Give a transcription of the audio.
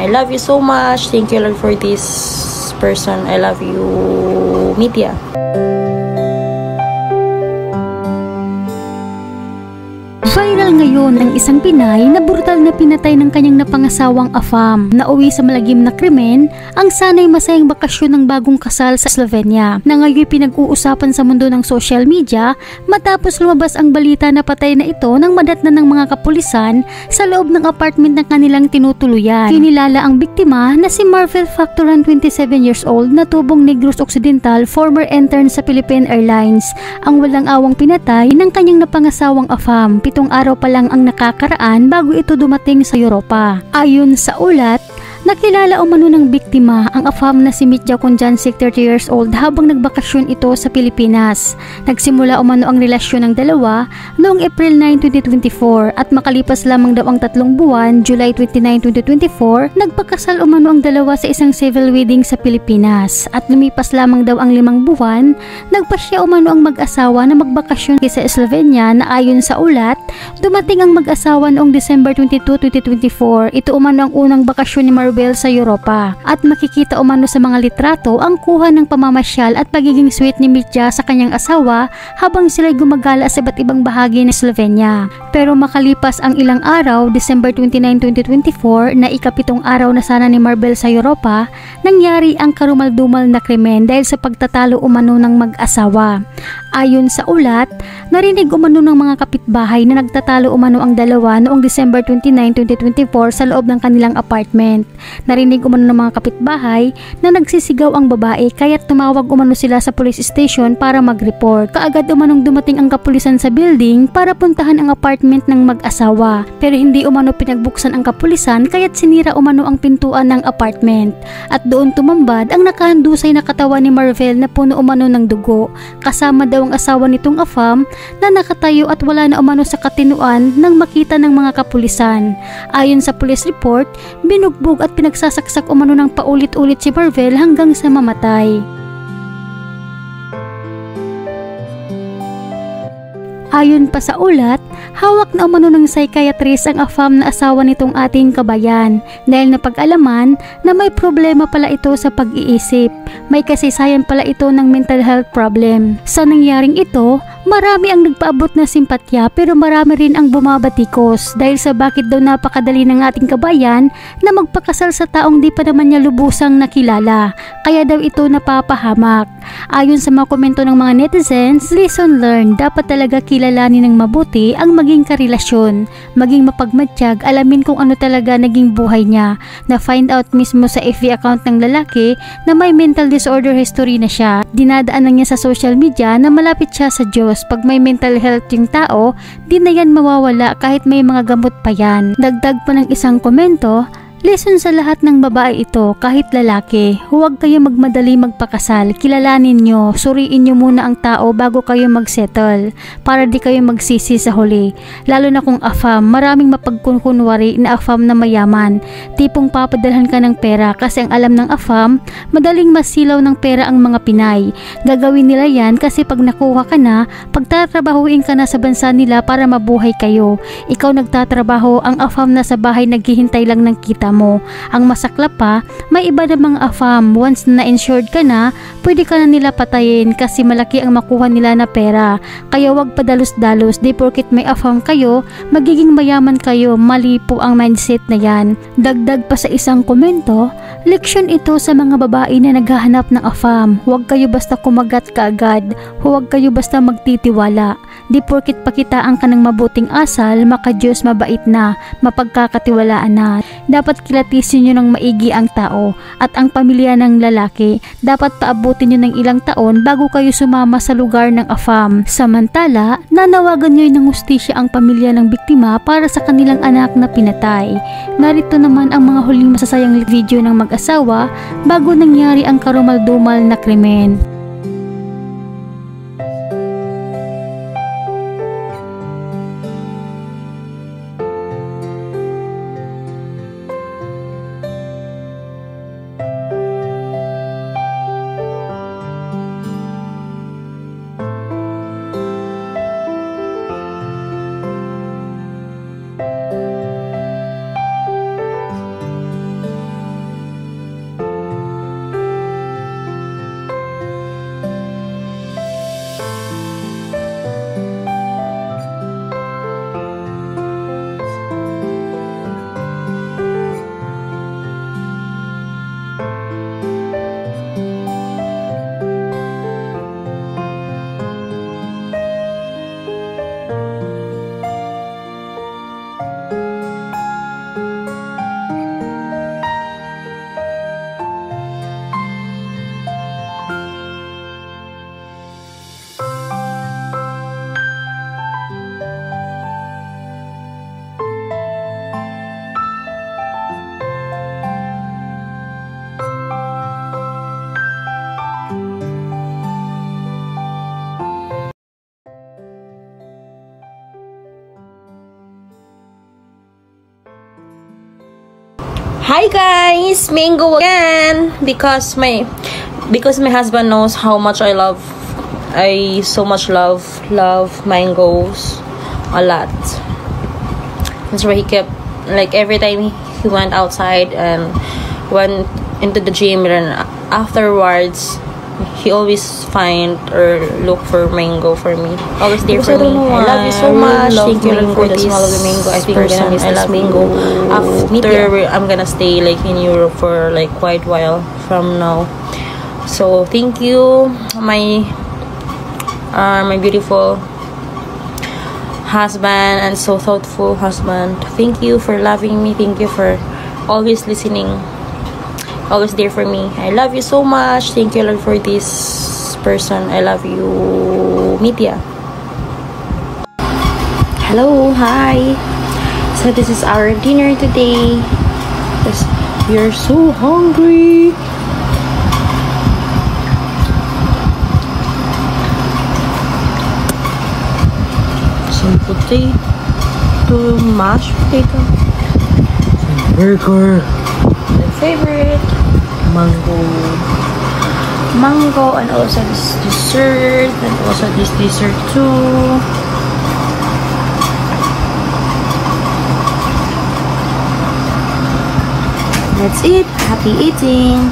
I love you so much. Thank you, Lord, for this person. I love you, Mitya. Viral ngayon ang isang Pinay na brutal na pinatay ng kanyang napangasawang afam. Nauwi sa malagim na krimen ang sanay masayang bakasyon ng bagong kasal sa Slovenia na ngayon pinag-uusapan sa mundo ng social media matapos lumabas ang balita na patay na ito ng madatnan ng mga kapulisan sa loob ng apartment ng kanilang tinutuluyan. Kinilala ang biktima na si Marvel Factoran, 27 years old, na tubong Negros Occidental, former intern sa Philippine Airlines, ang walang awang pinatay ng kanyang napangasawang afam. 7 araw pa lang ang nakakaraan bago ito dumating sa Europa. Ayon sa ulat, nakilala umano ng biktima ang afam na si Mitya Konjansik, 30 years old, habang nagbakasyon ito sa Pilipinas. Nagsimula umano ang relasyon ng dalawa noong April 9, 2024 at makalipas lamang daw ang 3 buwan, July 29, 2024, nagpakasal umano ang dalawa sa isang civil wedding sa Pilipinas. At lumipas lamang daw ang 5 buwan, nagpasya umano ang mag-asawa na magbakasyon sa Slovenia na ayon sa ulat, dumating ang mag-asawa noong December 22, 2024. Ito umano ang unang bakasyon ni Marvel sa Europa at makikita umano sa mga litrato ang kuha ng pamamasyal at pagiging sweet ni Mitya sa kanyang asawa habang sila'y gumagala sa iba't ibang bahagi ng Slovenia. Pero makalipas ang ilang araw, December 29, 2024, na ika-7 araw na sana ni Marvel sa Europa, nangyari ang karumal-dumal na krimen dahil sa pagtatalo umano ng mag-asawa. Ayon sa ulat, narinig umano ng mga kapitbahay na nagtatalo umano ang dalawa noong December 29, 2024 sa loob ng kanilang apartment. Narinig umano ng mga kapitbahay na nagsisigaw ang babae kaya't tumawag umano sila sa police station para mag-report. Kaagad umanong dumating ang kapulisan sa building para puntahan ang apartment ng mag-asawa. Pero hindi umano pinagbuksan ang kapulisan kaya't sinira umano ang pintuan ng apartment. At doon tumambad ang nakahandusay na katawan ni Marvel na puno umano ng dugo. Kasama daw ang asawa nitong afam na nakatayo at wala na umano sa katinuan nang makita ng mga kapulisan. Ayon sa police report, binugbog at pinagsasaksak umano ng paulit-ulit si Marvel hanggang sa mamatay. Ayon pa sa ulat, hawak na umano ng psychiatrist ang afam na asawa nitong ating kabayan dahil napag-alaman na may problema pala ito sa pag-iisip. May kasaysayan pala ito ng mental health problem. Sa nangyaring ito, marami ang nagpaabot na simpatya pero marami rin ang bumabatikos dahil sa bakit daw napakadali ng ating kabayan na magpakasal sa taong di pa naman niya lubusang nakilala. Kaya daw ito napapahamak. Ayon sa mga komento ng mga netizens, lesson learned, dapat talaga kilalanin ng mabuti ang maging karelasyon, maging mapagmatsyag, alamin kung ano talaga naging buhay niya, na find out mismo sa FB account ng lalaki na may mental disorder history na siya. Dinadaanan niya sa social media na malapit siya sa Diyos. Pag may mental health yung tao, di na yan mawawala kahit may mga gamot pa yan. Dagdag pa ng isang komento, lesson sa lahat ng babae ito, kahit lalaki, huwag kayo magmadali magpakasal. Kilalanin nyo, suriin nyo muna ang tao bago kayo magsettle para di kayo magsisi sa huli. Lalo na kung afam, maraming mapagkunwari na afam na mayaman. Tipong papadalhan ka ng pera kasi ang alam ng afam, madaling masilaw ng pera ang mga Pinay. Gagawin nila yan kasi pag nakuha ka na, pagtatrabahuin ka na sa bansa nila para mabuhay kayo. Ikaw nagtatrabaho, ang afam na sa bahay naghihintay lang ng kita mo. Ang masaklap pa, may iba na mga afam, once na insured ka na, pwede ka na nila patayin kasi malaki ang makuha nila na pera. Kaya wag padalos-dalos, di porkit may afam kayo, magiging mayaman kayo. Mali po ang mindset na yan. Dagdag pa sa isang komento, leksyon ito sa mga babae na naghahanap ng afam. Huwag kayo basta kumagat kaagad, huwag kayo basta magtitiwala. Di porkit pakitaan ka ng mabuting asal, maka-Diyos mabait na, mapagkakatiwalaan na. Dapat kilatisin nyo ng maigi ang tao at ang pamilya ng lalaki. Dapat paabutin nyo ng ilang taon bago kayo sumama sa lugar ng afam. Samantala, nanawagan nyo ng hustisya ang pamilya ng biktima para sa kanilang anak na pinatay. Narito naman ang mga huling masasayang video ng mag-asawa bago nangyari ang karumal-dumal na krimen. Hi guys, mango again because my husband knows how much I so much love mangoes a lot. That's why he kept, like, every time he went outside and went into the gym, and afterwards he always find or look for mango for me. Always there for me. I love you so much. Thank you for the smell of the mango. I think I'm gonna miss this mango after I'm gonna stay like in Europe for like quite a while from now. So thank you, my beautiful husband and so thoughtful husband. Thank you for loving me. Thank you for always listening. Always there for me. I love you so much. Thank you, Lord, for this person. I love you, Mitya. Hello, hi. So this is our dinner today. We are so hungry. Some potato, mashed potato, burger. My favorite, mango, and also this dessert, and also this dessert too. That's it. Happy eating.